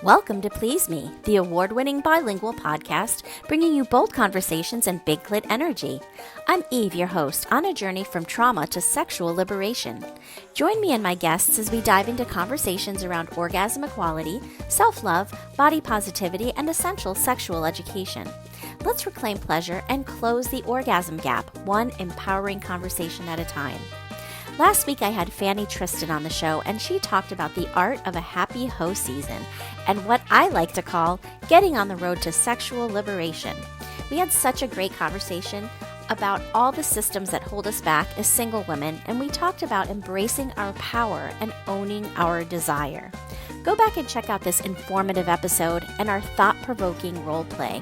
Welcome to Please Me, the award-winning bilingual podcast bringing you bold conversations and big clit energy. I'm Eve, your host, on a journey from trauma to sexual liberation. Join me and my guests as we dive into conversations around orgasm equality, self-love, body positivity, and essential sexual education. Let's reclaim pleasure and close the orgasm gap, one empowering conversation at a time. Last week I had Fanny Tristan on the show, and she talked about the art of a happy hoe season and what I like to call getting on the road to sexual liberation. We had such a great conversation about all the systems that hold us back as single women, and we talked about embracing our power and owning our desire. Go back and check out this informative episode and our thought-provoking role play.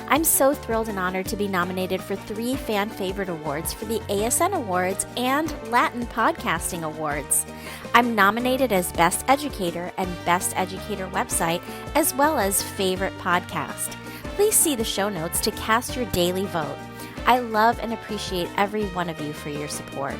I'm so thrilled and honored to be nominated for 3 fan favorite awards for the ASN Awards and Latin Podcasting Awards. I'm nominated as Best Educator and Best Educator Website, as well as Favorite Podcast. Please see the show notes to cast your daily vote. I love and appreciate every one of you for your support.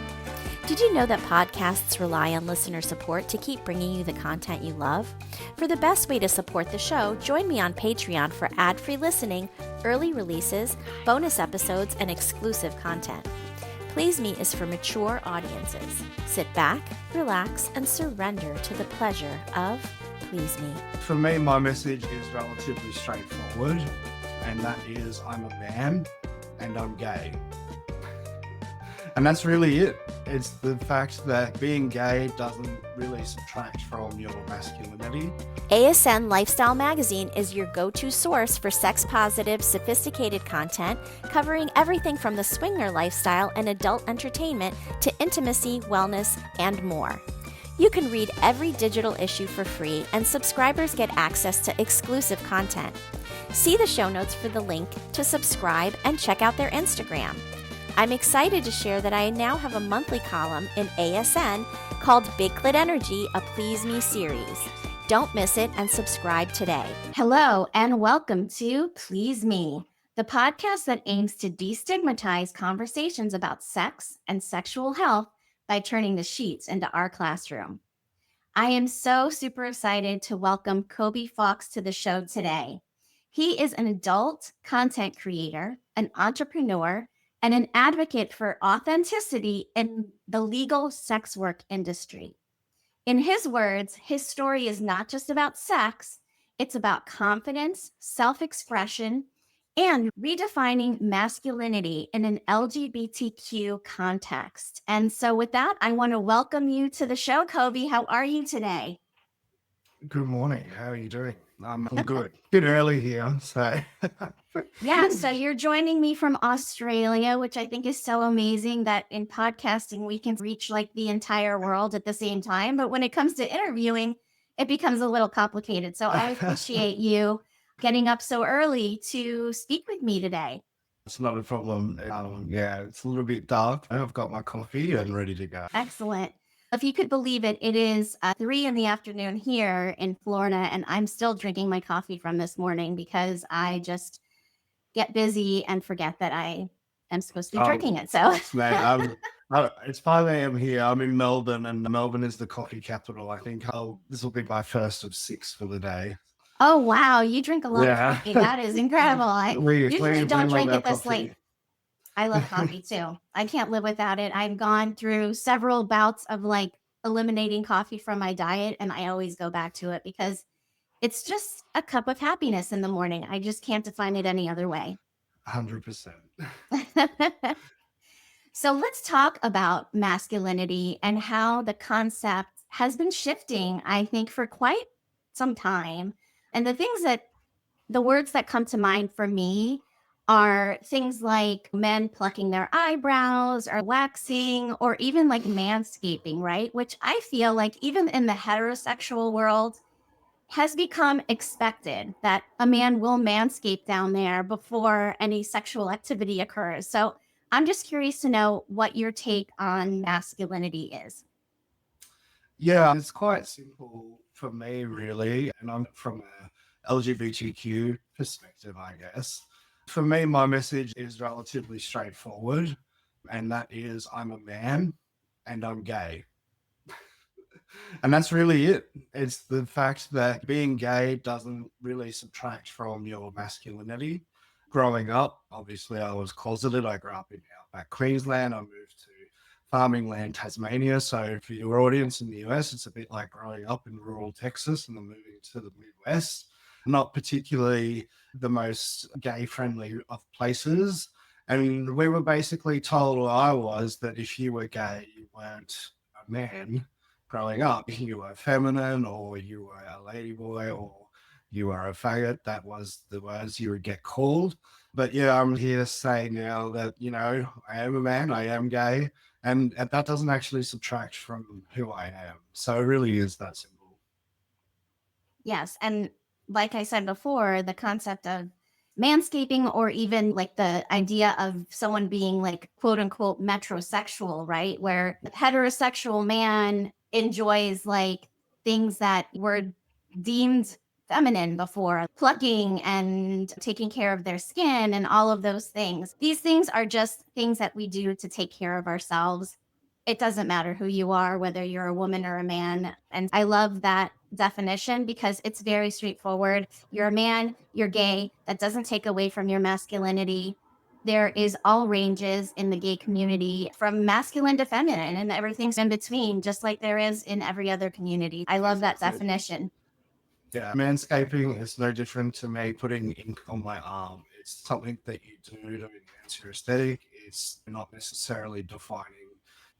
Did you know that podcasts rely on listener support to keep bringing you the content you love? For the best way to support the show, join me on Patreon for ad-free listening, early releases, bonus episodes, and exclusive content. Please Me is for mature audiences. Sit back, relax, and surrender to the pleasure of Please Me. For me, my message is relatively straightforward, and that is I'm a man and I'm gay. And that's really it. It's the fact that being gay doesn't really subtract from your masculinity. ASN Lifestyle Magazine is your go-to source for sex-positive, sophisticated content covering everything from the swinger lifestyle and adult entertainment to intimacy, wellness, and more. You can read every digital issue for free, and subscribers get access to exclusive content. See the show notes for the link to subscribe and check out their Instagram. I'm excited to share that I now have a monthly column in ASN called Big Clit Energy, a Please Me series. Don't miss it and subscribe today. Hello and welcome to Please Me, the podcast that aims to destigmatize conversations about sex and sexual health by turning the sheets into our classroom. I am so super excited to welcome Koby Falks to the show today. He is an adult content creator, an entrepreneur, and an advocate for authenticity in the legal sex work industry. In his words, his story is not just about sex, it's about confidence, self-expression, and redefining masculinity in an LGBTQ context. And so with that, I want to welcome you to the show, Koby. How are you today? Good morning. How are you doing? I'm good. Bit early here, so. Yeah, so you're joining me from Australia, which I think is so amazing that in podcasting we can reach like the entire world at the same time. But when it comes to interviewing, it becomes a little complicated. So I appreciate you getting up so early to speak with me today. It's not a problem. Yeah, it's a little bit dark. I've got my coffee and ready to go. Excellent. If you could believe it, it is 3 in the afternoon here in Florida, and I'm still drinking my coffee from this morning because I just get busy and forget that I am supposed to be drinking it. So it's 5 a.m. here. I'm in Melbourne, and Melbourne is the coffee capital. I think this will be my first of 6 for the day. Oh, wow. You drink a lot of coffee. That is incredible. I usually don't drink it this late. I love coffee too. I can't live without it. I've gone through several bouts of like eliminating coffee from my diet, and I always go back to it because it's just a cup of happiness in the morning. I just can't define it any other way. 100%. So let's talk about masculinity and how the concept has been shifting, I think, for quite some time. And the words that come to mind for me are things like men plucking their eyebrows or waxing or even like manscaping, right? Which I feel like even in the heterosexual world has become expected that a man will manscape down there before any sexual activity occurs. So I'm just curious to know what your take on masculinity is. Yeah, it's quite simple for me, really. And I'm from a LGBTQ perspective, I guess. For me, my message is relatively straightforward, and that is I'm a man and I'm gay. And that's really it. It's the fact that being gay doesn't really subtract from your masculinity. Growing up, obviously, I was closeted. I grew up in outback Queensland. I moved to farming land, Tasmania. So, for your audience in the US, it's a bit like growing up in rural Texas and then moving to the Midwest. Not particularly the most gay friendly of places. And we were basically told, or I was, that if you were gay, you weren't a man growing up. You were feminine, or you were a ladyboy, or you were a faggot. That was the words you would get called. But yeah, I'm here to say now that, I am a man, I am gay, and that doesn't actually subtract from who I am. So it really is that simple. Yes. And like I said before, the concept of manscaping, or even like the idea of someone being like quote unquote metrosexual, right? Where the heterosexual man enjoys like things that were deemed feminine before, plucking and taking care of their skin and all of those things. These things are just things that we do to take care of ourselves. It doesn't matter who you are, whether you're a woman or a man. And I love that definition because it's very straightforward. You're a man, you're gay. That doesn't take away from your masculinity. There is all ranges in the gay community, from masculine to feminine, and everything's in between, just like there is in every other community. I love that definition. Yeah, manscaping is no different to me putting ink on my arm. It's something that you do to enhance your aesthetic. It's not necessarily defining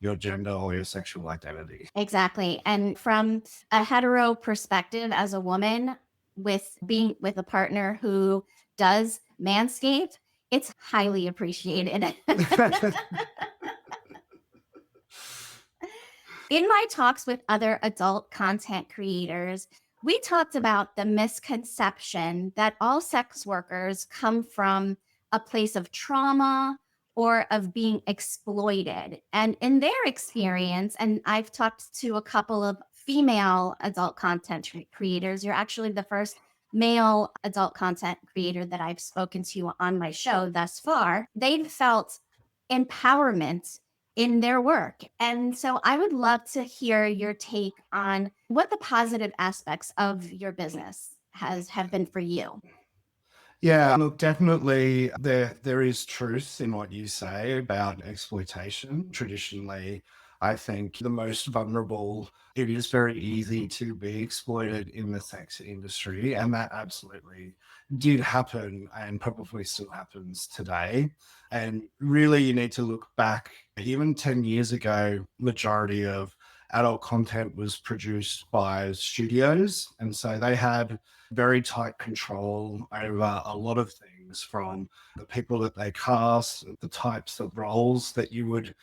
your gender or your sexual identity. Exactly. And from a hetero perspective, as a woman, with being with a partner who does manscape, it's highly appreciated. In my talks with other adult content creators, we talked about the misconception that all sex workers come from a place of trauma or of being exploited. And in their experience, and I've talked to a couple of female adult content creators, you're actually the first male adult content creator that I've spoken to on my show thus far. They've felt empowerment in their work. And so I would love to hear your take on what the positive aspects of your business have been for you. Yeah, look, definitely there is truth in what you say about exploitation. Traditionally, I think the most vulnerable, it is very easy to be exploited in the sex industry, and that absolutely did happen and probably still happens today. And really, you need to look back, even 10 years ago, majority of adult content was produced by studios, and so they had very tight control over a lot of things, from the people that they cast, the types of roles that you would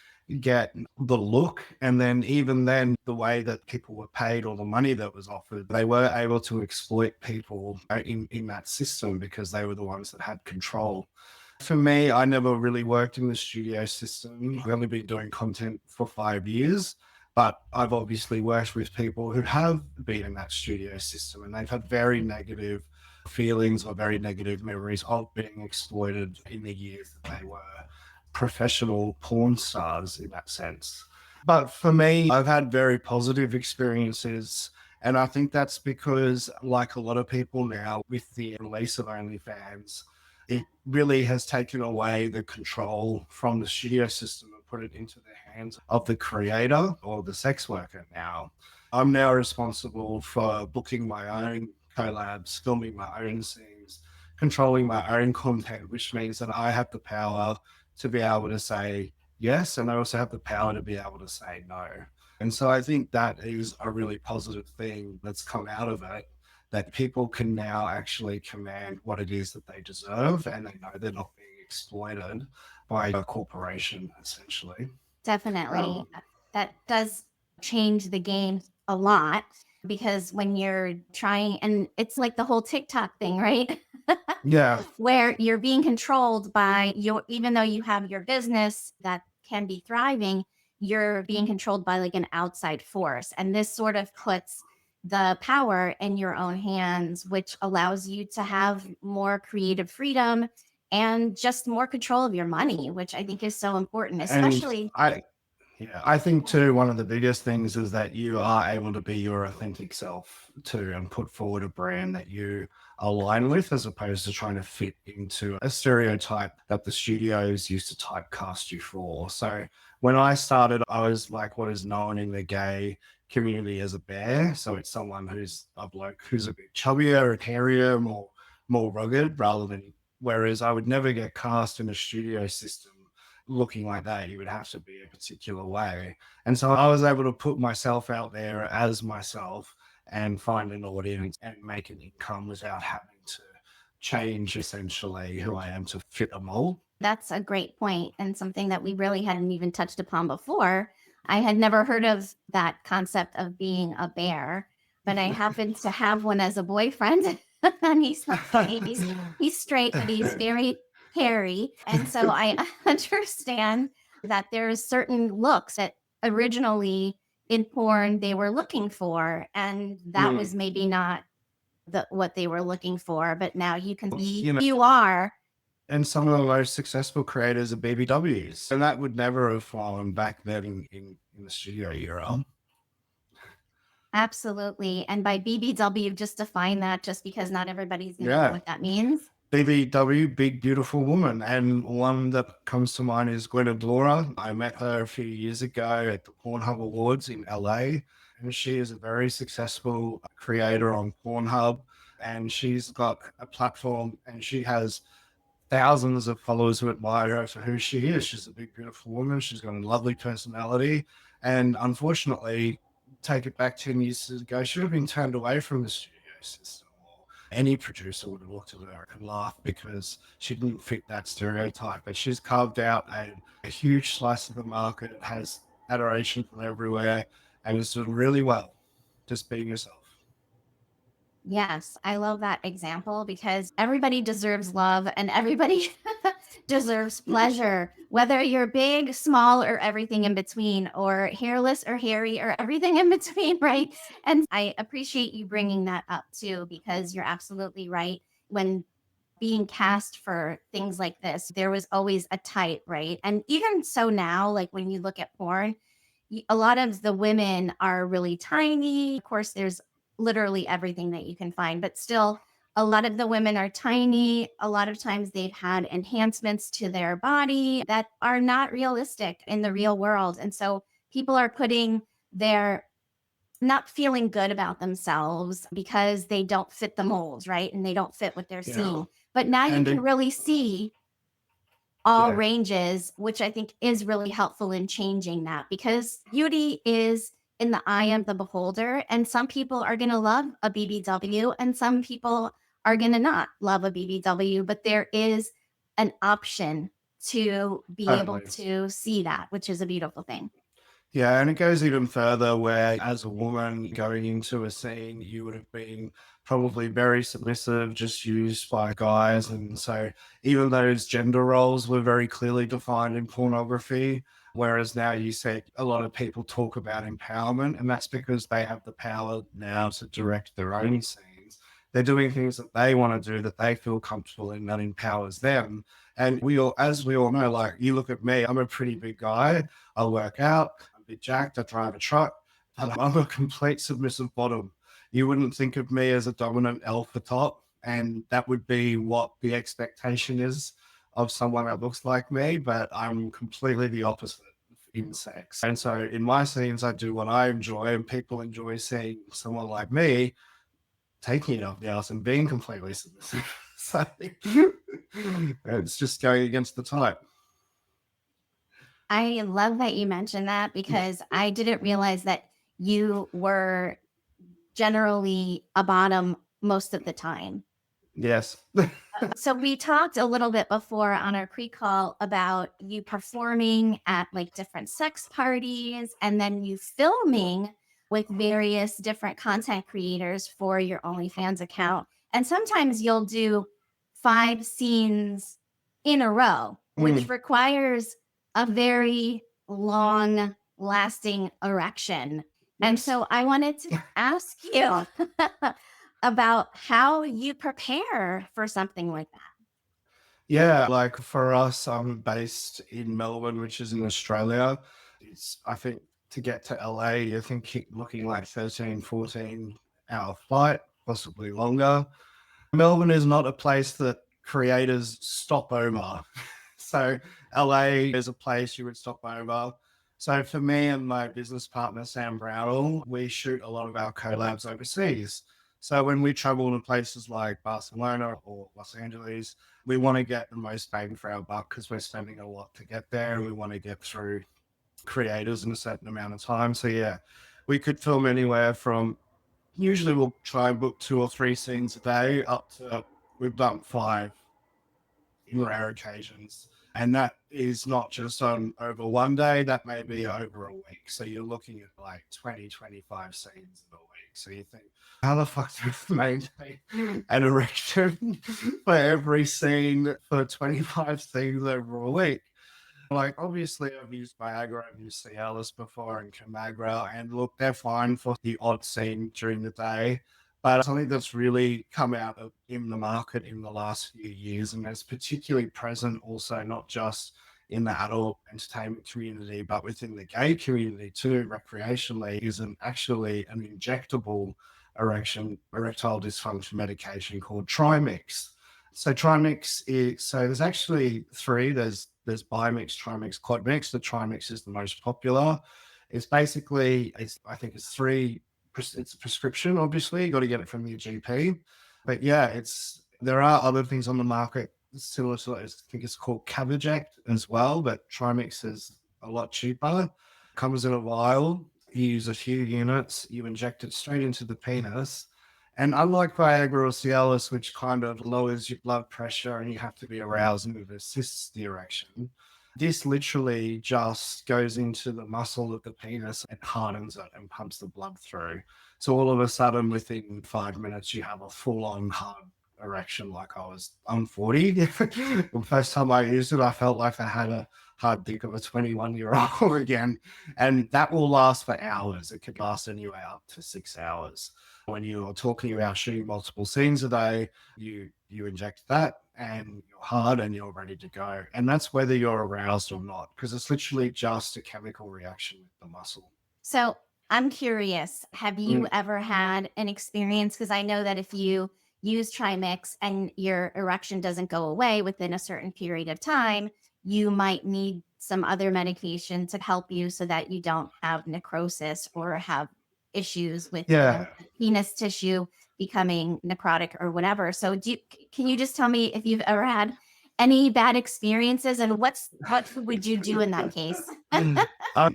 get, the look, and then even then the way that people were paid or the money that was offered. They were able to exploit people in that system because they were the ones that had control. For me, I never really worked in the studio system. I've only been doing content for 5 years. But I've obviously worked with people who have been in that studio system, and they've had very negative feelings or very negative memories of being exploited in the years that they were professional porn stars in that sense. But for me, I've had very positive experiences. And I think that's because, like a lot of people now, with the release of OnlyFans, it really has taken away the control from the studio system and put it into the hands of the creator or the sex worker now. I'm now responsible for booking my own collabs, filming my own scenes, controlling my own content, which means that I have the power to be able to say yes, and I also have the power to be able to say no. And so I think that is a really positive thing that's come out of it, that people can now actually command what it is that they deserve, and they know they're not being exploited by a corporation, essentially. Definitely. That does change the game a lot, because when you're trying, and it's like the whole TikTok thing, right? Yeah. Where you're being controlled by your, even though you have your business that can be thriving, you're being controlled by like an outside force. And this sort of puts the power in your own hands, which allows you to have more creative freedom and just more control of your money, which I think is so important, And especially. Yeah, I think too, one of the biggest things is that you are able to be your authentic self too and put forward a brand that you align with, as opposed to trying to fit into a stereotype that the studios used to typecast you for. So when I started, I was like what is known in the gay community as a bear. So it's someone who's a bloke who's a bit chubbier and hairier, more rugged, rather than, whereas I would never get cast in a studio system looking like that. You would have to be a particular way. And so I was able to put myself out there as myself and find an audience and make an income without having to change essentially who I am to fit a mold. That's a great point and something that we really hadn't even touched upon before. I had never heard of that concept of being a bear, but I happened to have one as a boyfriend. And he's straight, but he's very hairy. And so I understand that there's certain looks that originally in porn they were looking for, and that was maybe not what they were looking for, but now you can be you are. And some of the most successful creators are BBWs. And that would never have fallen back then in the studio era. Absolutely. And by BBW, just define that, just because not everybody's going to know Yeah. what that means. BBW, big, beautiful woman. And one that comes to mind is Gwyneth Laura. I met her a few years ago at the Pornhub Awards in LA. And she is a very successful creator on Pornhub. And she's got a platform and she has thousands of followers who admire her for who she is. She's a big, beautiful woman. She's got a lovely personality. And unfortunately, take it back 10 years ago, she would have been turned away from the studio system. Any producer would have looked at her and laughed because she didn't fit that stereotype. But she's carved out a huge slice of the market, has adoration from everywhere, and is doing really well just being yourself. Yes, I love that example because everybody deserves love and everybody deserves pleasure, whether you're big, small, or everything in between, or hairless or hairy, or everything in between, right? And I appreciate you bringing that up too, because you're absolutely right. When being cast for things like this, there was always a type, right? And even so now, like when you look at porn, a lot of the women are really tiny. Of course, there's literally everything that you can find, but still, a lot of the women are tiny. A lot of times they've had enhancements to their body that are not realistic in the real world. And so people are putting their not feeling good about themselves because they don't fit the molds, right? And they don't fit what they're seeing. But now you can really see all ranges, which I think is really helpful in changing that, because beauty is in the eye of the beholder. And some people are going to love a BBW and some people are going to not love a BBW, but there is an option to be able to see that, which is a beautiful thing. Yeah, and it goes even further where as a woman going into a scene, you would have been probably very submissive, just used by guys. And so even those gender roles were very clearly defined in pornography. Whereas now you see a lot of people talk about empowerment, and that's because they have the power now to direct their own scenes. They're doing things that they want to do that they feel comfortable in, that empowers them. And as we all know, like you look at me, I'm a pretty big guy. I work out, I'm a bit jacked, I drive a truck, and I'm a complete submissive bottom. You wouldn't think of me as a dominant alpha top, and that would be what the expectation is of someone that looks like me, but I'm completely the opposite in sex. And so in my scenes, I do what I enjoy, and people enjoy seeing someone like me taking it off the ass and being completely submissive. So it's just going against the type. I love that you mentioned that because I didn't realize that you were generally a bottom most of the time. Yes. So we talked a little bit before on our pre-call about you performing at like different sex parties and then you filming with various different content creators for your OnlyFans account. And sometimes you'll do 5 scenes in a row, which requires a very long lasting erection. And so I wanted to ask you about how you prepare for something like that. Yeah, like for us, I'm based in Melbourne, which is in Australia. I think to get to LA, you're looking like 13, 14-hour flight, possibly longer. Melbourne is not a place that creators stop over. So LA is a place you would stop over. So for me and my business partner, Sam Brownell, we shoot a lot of our collabs overseas. So when we travel to places like Barcelona or Los Angeles, we want to get the most bang for our buck because we're spending a lot to get there. We want to get through creators in a certain amount of time. So yeah, we could film anywhere from, usually we'll try and book 2 or 3 scenes a day up to, we've done 5 in rare occasions. And that is not just on over one day, that may be over a week. So you're looking at like 20, 25 scenes in a week. So you think, how the fuck do we maintain an erection for every scene for 25 scenes over a week? Like, obviously, I've used Viagra, I've used Cialis before and Camagra, and look, they're fine for the odd scene during the day. But something that's really come out of in the market in the last few years, and it's particularly present also not just in the adult entertainment community, but within the gay community too, recreationally, is actually an injectable erectile dysfunction medication called Trimix. So Trimix is, so there's actually 3. There's Bimix, Trimix, Quadmix. The Trimix is the most popular. It's basically, I think it's 3. It's a prescription, obviously. You got to get it from your GP. But yeah, there are other things on the market similar to it. I think it's called Cavaject as well, but Trimix is a lot cheaper. Comes in a vial. You use a few units. You inject it straight into the penis. And unlike Viagra or Cialis, which kind of lowers your blood pressure and you have to be aroused and it assists the erection, this literally just goes into the muscle of the penis and hardens it and pumps the blood through. So all of a sudden, within 5 minutes, you have a full-on hard erection. Like I'm 40. The first time I used it, I felt like I had a hard dick of a 21-year-old again. And that will last for hours. It could last anywhere up to 6 hours. When you're talking about shooting multiple scenes a day, you inject that and you're hard and you're ready to go. And that's whether you're aroused or not, because it's literally just a chemical reaction with the muscle. So I'm curious, have you ever had an experience? Because I know that if you use Trimix and your erection doesn't go away within a certain period of time, you might need some other medication to help you so that you don't have necrosis or have issues with penis tissue becoming necrotic or whatever. So can you just tell me if you've ever had any bad experiences and what would you do in that case?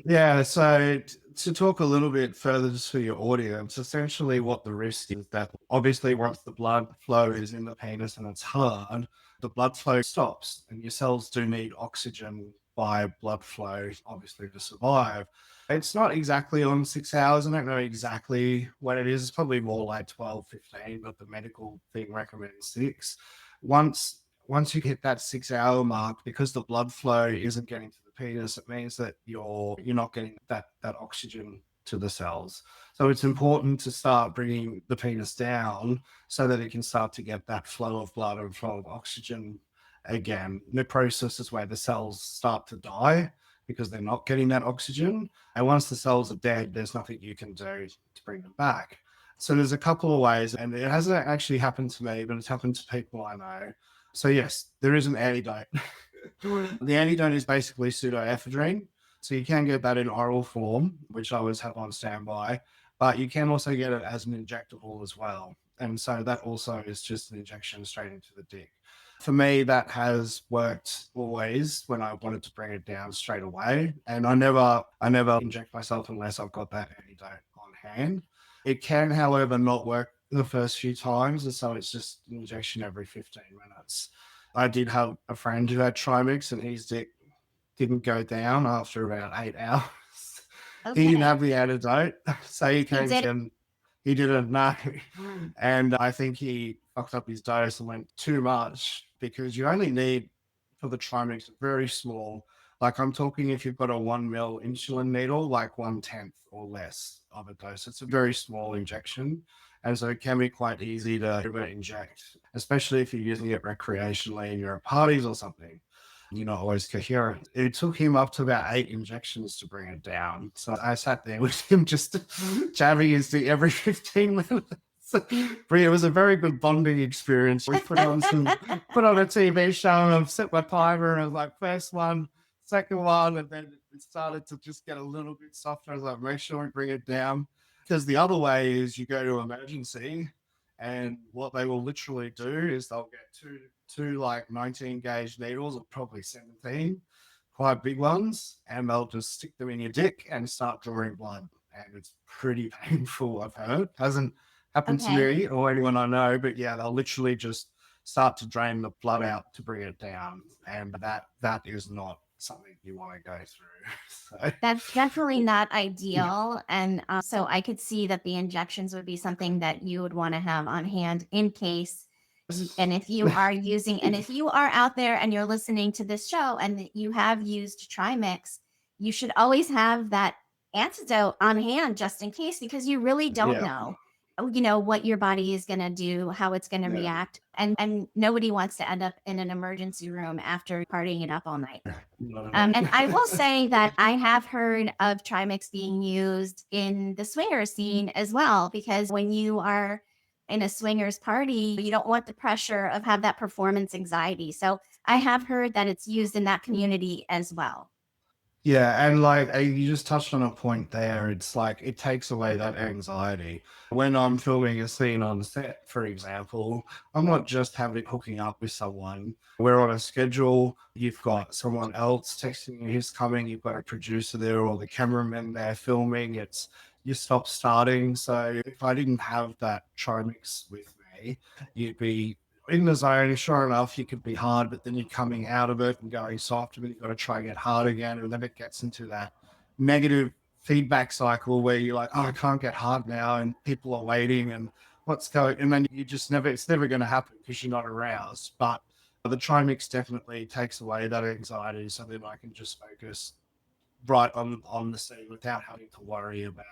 Yeah, so to talk a little bit further to your audience, essentially what the risk is that obviously once the blood flow is in the penis and it's hard, the blood flow stops and your cells do need oxygen by blood flow, obviously, to survive. It's not exactly on 6 hours. I don't know exactly what it is. It's probably more like 12, 15, but the medical thing recommends 6. Once you hit that 6-hour mark, because the blood flow isn't getting to the penis, it means that you're not getting that oxygen to the cells. So it's important to start bringing the penis down so that it can start to get that flow of blood and flow of oxygen again. Necrosis is where the cells start to die because they're not getting that oxygen. And once the cells are dead, there's nothing you can do to bring them back. So there's a couple of ways, and it hasn't actually happened to me, but it's happened to people I know. So yes, there is an antidote. The antidote is basically pseudoephedrine. So you can get that in oral form, which I always have on standby, but you can also get it as an injectable as well. And so that also is just an injection straight into the dick. For me, that has worked always when I wanted to bring it down straight away. And I never inject myself unless I've got that antidote on hand. It can, however, not work the first few times. And so it's just an injection every 15 minutes. I did have a friend who had Trimix and his dick didn't go down after about 8 hours. Okay. He didn't have the antidote. So he didn't know. And I think he fucked up his dose and went too much, because you only need, for the Trimix, very small. Like I'm talking, if you've got a 1 mil insulin needle, like 1/10 or less of a dose. It's a very small injection. And so it can be quite easy to inject, especially if you're using it recreationally and you're at parties or something. you're not always coherent. It took him up to about 8 injections to bring it down. So I sat there with him just jabbing his dick every 15 minutes. It was a very good bonding experience. We put on a TV show and I've set my timer and I was like, first one, second one, and then it started to just get a little bit softer. I was like, make sure we bring it down. Because the other way is you go to emergency and what they will literally do is they'll get two like 19 gauge needles, or probably 17, quite big ones, and they'll just stick them in your dick and start drawing blood. And it's pretty painful, I've heard. Hasn't happened to me or anyone I know, but yeah, they'll literally just start to drain the blood out to bring it down. And that is not something you want to go through. So. That's definitely not ideal. And so I could see that the injections would be something that you would want to have on hand in case. And if you are if you are out there and you're listening to this show and you have used Trimix, you should always have that antidote on hand just in case, because you really don't know, what your body is going to do, how it's going to react. And nobody wants to end up in an emergency room after partying it up all night. And I will say that I have heard of Trimix being used in the swinger scene as well, because when you are in a swingers party, you don't want the pressure of have that performance anxiety. So I have heard that it's used in that community as well. Yeah, and like you just touched on a point there. It's like it takes away that anxiety. When I'm filming a scene on set, for example, I'm not just hooking up with someone. We're on a schedule. You've got someone else texting you who's coming. You've got a producer there or the cameraman there filming. You stop starting. So if I didn't have that Trimix with me, you'd be in the zone. Sure enough, you could be hard, but then you're coming out of it and going soft, and then you've got to try and get hard again. And then it gets into that negative feedback cycle where you're like, oh, I can't get hard now, and people are waiting, and what's going, and then it's never going to happen because you're not aroused. But the Trimix definitely takes away that anxiety, so then I can just focus right on the scene without having to worry about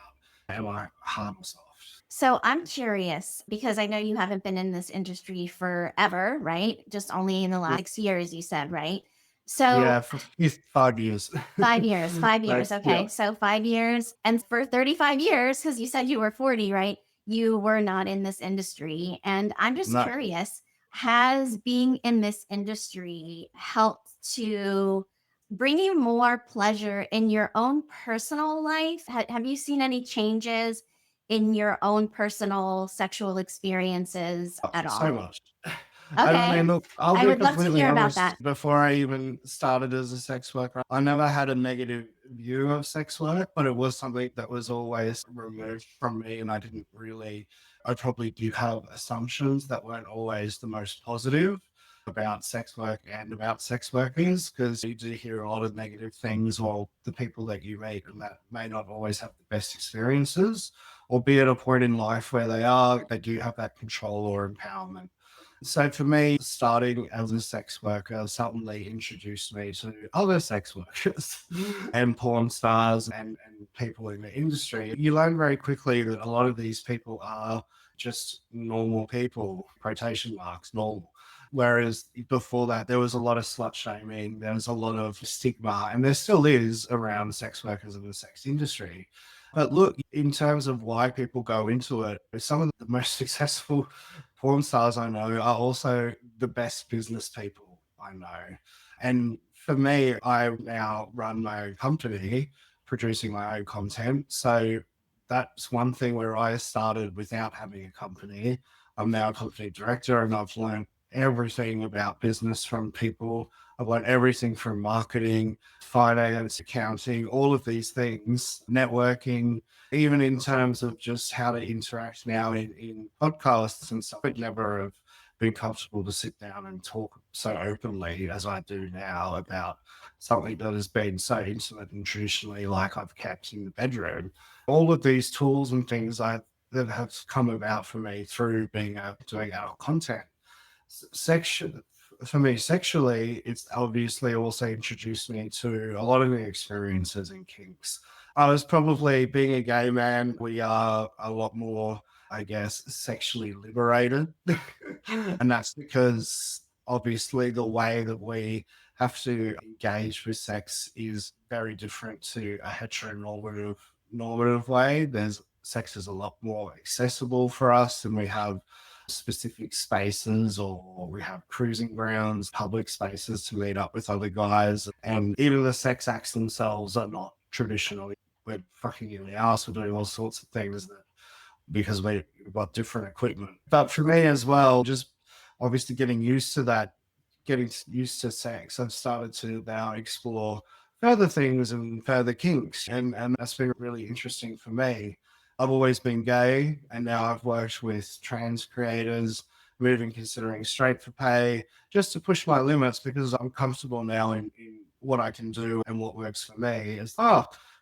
am I hard or soft. So I'm curious, because I know you haven't been in this industry forever, right? Just only in the last 6 years, you said, right? So yeah, for 5 years. 5 years, 5 years. Okay. Yeah. So 5 years. And for 35 years, because you said you were 40, right? You were not in this industry. And I'm just curious, has being in this industry helped to bring you more pleasure in your own personal life? Have you seen any changes in your own personal sexual experiences at all? So much. Okay. I mean, look, I would love to hear about that. Before I even started as a sex worker, I never had a negative view of sex work, but it was something that was always removed from me. And I probably do have assumptions that weren't always the most positive about sex work and about sex workers, because you do hear a lot of negative things, or the people that you meet and that may not always have the best experiences, or be at a point in life where they do have that control or empowerment. So for me, starting as a sex worker suddenly introduced me to other sex workers and porn stars and people in the industry. You learn very quickly that a lot of these people are just normal people, quotation marks, normal. Whereas before that, there was a lot of slut shaming, there was a lot of stigma, and there still is around sex workers in the sex industry. But look, in terms of why people go into it, some of the most successful porn stars I know are also the best business people I know. And for me, I now run my own company, producing my own content. So that's one thing where I started without having a company. I'm now a company director, and I've learned everything about business from people. I've learned everything from marketing, finance, accounting, all of these things, networking, even in terms of just how to interact now in podcasts and stuff. I'd never have been comfortable to sit down and talk so openly as I do now about something that has been so intimate and traditionally like I've kept in the bedroom. All of these tools and things that have come about for me through doing our content. For me, sexually, it's obviously also introduced me to a lot of the experiences in kinks. I was probably, being a gay man, we are a lot more, I guess, sexually liberated. And that's because obviously the way that we have to engage with sex is very different to a normative way. Sex is a lot more accessible for us, and we have specific spaces, or we have cruising grounds, public spaces to meet up with other guys. And even the sex acts themselves are not traditionally, we're fucking in the ass, we're doing all sorts of things because we've got different equipment. But for me as well, just obviously getting used to that, getting used to sex, I've started to now explore further things and further kinks. And that's been really interesting for me. I've always been gay, and now I've worked with trans creators, considering straight for pay, just to push my limits, because I'm comfortable now in what I can do and what works for me.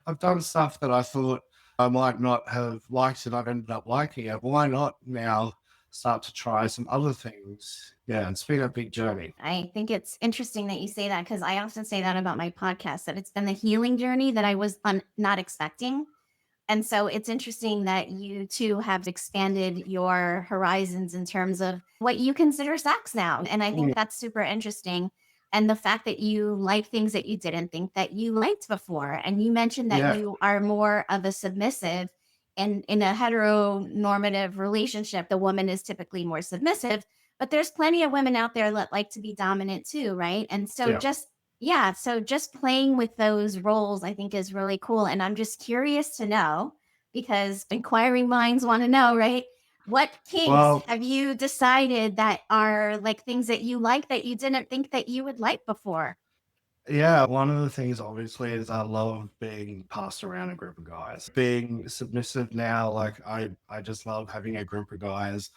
I've done stuff that I thought I might not have liked, and I've ended up liking it. Why not now start to try some other things? Yeah, it's been a big journey. I think it's interesting that you say that, because I often say that about my podcast, that it's been the healing journey that I was not expecting. And so it's interesting that you two have expanded your horizons in terms of what you consider sex now. And I think that's super interesting. And the fact that you like things that you didn't think that you liked before. And you mentioned that you are more of a submissive, and in a heteronormative relationship, the woman is typically more submissive, but there's plenty of women out there that like to be dominant too, right? And so just playing with those roles, I think, is really cool. And I'm just curious to know, because inquiring minds want to know, right? What kinks have you decided that are like things that you like that you didn't think that you would like before? Yeah, one of the things obviously is I love being passed around a group of guys. Being submissive now, like I just love having a group of guys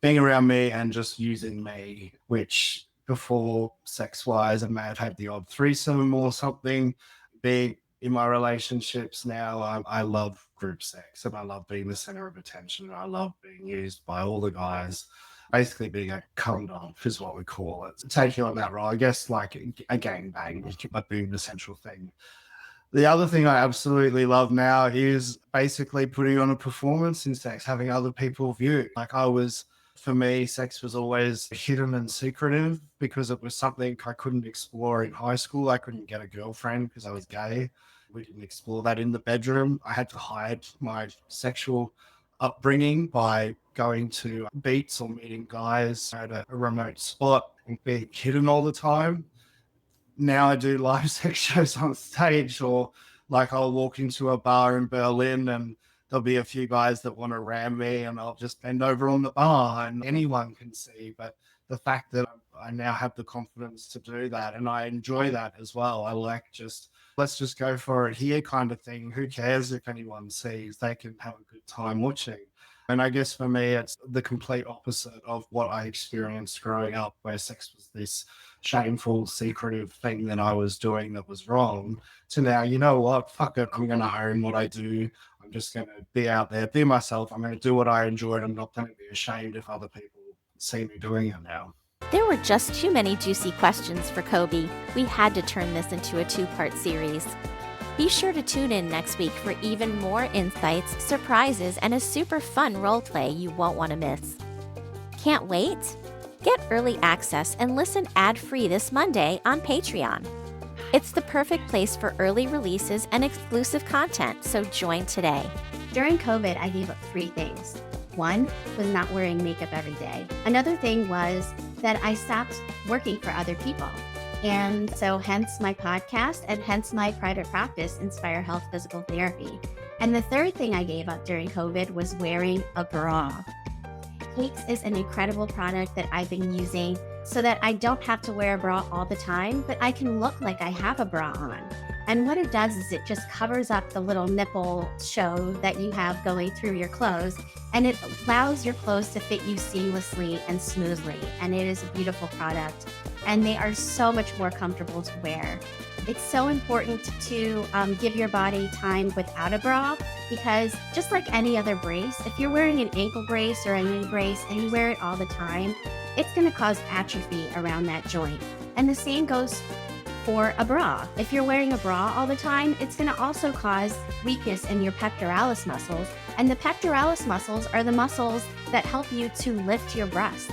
being around me and just using me, which before, sex-wise, I may have had the odd threesome or something. Being in my relationships now, I love group sex, and I love being the center of attention. And I love being used by all the guys. Basically being a candor is what we call it. Taking on that role, I guess, like a gangbang, like being the central thing. The other thing I absolutely love now is basically putting on a performance in sex, having other people view. For me, sex was always hidden and secretive because it was something I couldn't explore in high school. I couldn't get a girlfriend because I was gay. We didn't explore that in the bedroom. I had to hide my sexual upbringing by going to beats or meeting guys at a remote spot and being hidden all the time. Now I do live sex shows on stage, or like I'll walk into a bar in Berlin and there'll be a few guys that want to ram me, and I'll just bend over on the bar and anyone can see. But the fact that I now have the confidence to do that, and I enjoy that as well. I like let's just go for it here kind of thing. Who cares if anyone sees? They can have a good time watching. And I guess for me, it's the complete opposite of what I experienced growing up, where sex was this shameful, secretive thing that I was doing that was wrong, to now, you know what, fuck it, I'm going to own what I do. I'm just going to be out there, be myself. I'm going to do what I enjoy, and I'm not going to be ashamed if other people see me doing it now. There were just too many juicy questions for Koby. We had to turn this into a 2-part series. Be sure to tune in next week for even more insights, surprises, and a super fun roleplay you won't want to miss. Can't wait? Get early access and listen ad-free this Monday on Patreon. It's the perfect place for early releases and exclusive content, so join today. During COVID, I gave up 3 things. One was not wearing makeup every day. Another thing was that I stopped working for other people. And so hence my podcast, and hence my private practice, Inspire Health Physical Therapy. And the third thing I gave up during COVID was wearing a bra. Cakes is an incredible product that I've been using so that I don't have to wear a bra all the time, but I can look like I have a bra on. And what it does is it just covers up the little nipple show that you have going through your clothes, and it allows your clothes to fit you seamlessly and smoothly. And it is a beautiful product, and they are so much more comfortable to wear. It's so important to give your body time without a bra, because just like any other brace, if you're wearing an ankle brace or a knee brace and you wear it all the time, it's going to cause atrophy around that joint. And the same goes for a bra. If you're wearing a bra all the time, it's going to also cause weakness in your pectoralis muscles. And the pectoralis muscles are the muscles that help you to lift your breasts.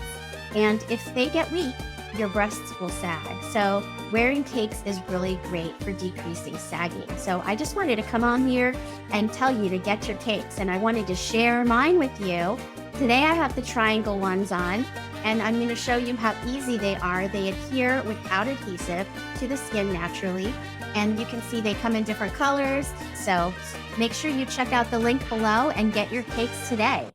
And if they get weak, your breasts will sag. So wearing cakes is really great for decreasing sagging. So I just wanted to come on here and tell you to get your cakes. And I wanted to share mine with you. Today I have the triangle ones on, and I'm going to show you how easy they are. They adhere without adhesive to the skin naturally. And you can see they come in different colors. So make sure you check out the link below and get your cakes today.